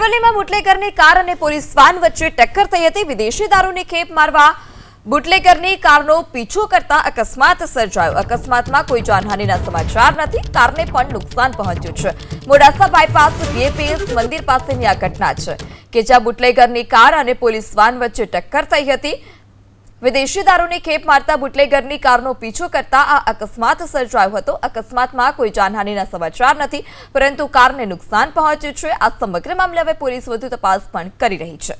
અરવલ્લીમાં બુટલેગરની car અને police van વચ્ચે ટક્કર થઈ હતી। વિદેશી દારૂની ખેપ મારવા બુટલેગરની કારનો પીછો કરતા અકસ્માત સર્જાયો। અકસ્માતમાં કોઈ જાનહાનિના સમાચાર નથી, કારને પણ નુકસાન પહોંચ્યું છે। મોડાસા બાયપાસ બીએપીએસ મંદિર પાસેની આ ઘટના છે કે જ્યાં બુટલેગરની કાર અને પોલીસ વાન વચ્ચે ટક્કર થઈ હતી। વિદેશી દારૂની ખેપ મારતા બુટલેગરની કારનો પીછો કરતા આ અકસ્માત સર્જાયો હતો। અકસ્માતમાં કોઈ જાનહાનિના સમાચાર નથી, પરંતુ કારને નુકસાન પહોંચ્યું છે। આ સમગ્ર મામલે હવે પોલીસ વધુ તપાસ પણ કરી રહી છે।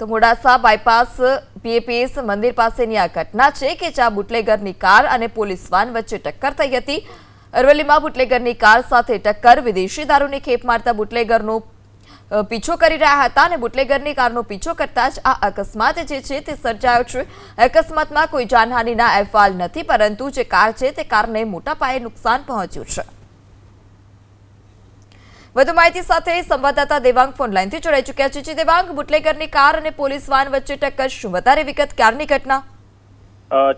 તો મોડાસા બાયપાસ બીએપીએસ મંદિર પાસેની આ ઘટના છે કે જ્યાં બુટલેગરની કાર અને પોલીસ વાન વચ્ચે ટક્કર થઈ હતી। અરવલ્લીમાં બુટલેગરની કાર સાથે ટક્કર, વિદેશી દારૂની ખેપ મારતા બુટલેગરનો પીછો કરી રહ્યા હતા અને બુટલેગરની કારનો પીછો કરતા જ આ અકસ્માત જે છે તે સર્જાયો છે। અકસ્માતમાં કોઈ જાનહાનિના અહેવાલ નથી, પરંતુ જે કાર છે તે કારને મોટા પાયે નુકસાન પહોંચ્યું છે। વધુ માહિતી સાથે સંવાદદાતા દેવાંગ ફોન લાઈનથી જોડાઈ ચૂક્યા છે। દેવાંગ, બુટલેગરની કાર અને પોલીસ વાન વચ્ચે ટક્કર, શું વધારે વિગત, ક્યારની ઘટના?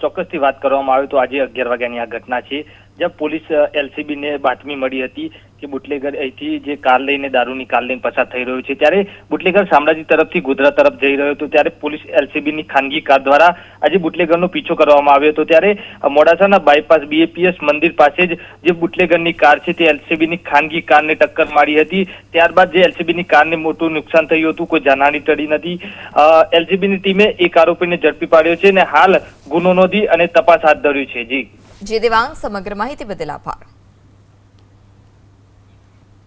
ચોક્કસથી વાત કરવામાં આવે તો આજે 11 વાગ્યાની આ ઘટના છે, જ્યાં પોલીસ એલસીબી ને બાતમી મળી હતી કે બુટલેગર અહીંથી જે કાર લઈને દારૂની કાર લઈને પસાર થઈ રહ્યો છે, ત્યારે બુટલેગર શામળાજી તરફથી ગોધરા તરફ જઈ રહ્યો હતો। ત્યારે પોલીસ એલસીબીની ખાનગી કાર દ્વારા આજે બુટલેગરનો પીછો કરવામાં આવ્યો હતો। ત્યારે મોડાસાના બાયપાસ બીએપીએસ મંદિર પાસે જ જે બુટલેગરની કાર છે તે એલસીબીની ખાનગી કારને ટક્કર મારી હતી। ત્યારબાદ જે એલસીબીની કારને મોટું નુકસાન થયું હતું, કોઈ જાનહાની ટળી નથી। એલસીબીની ટીમે એક આરોપીને ઝડપી પાડ્યો છે અને હાલ ગુનો નોંધી અને તપાસ હાથ ધર્યું છે। જી દેવાંગ, સમગ્ર માહિતી બદલ આભાર।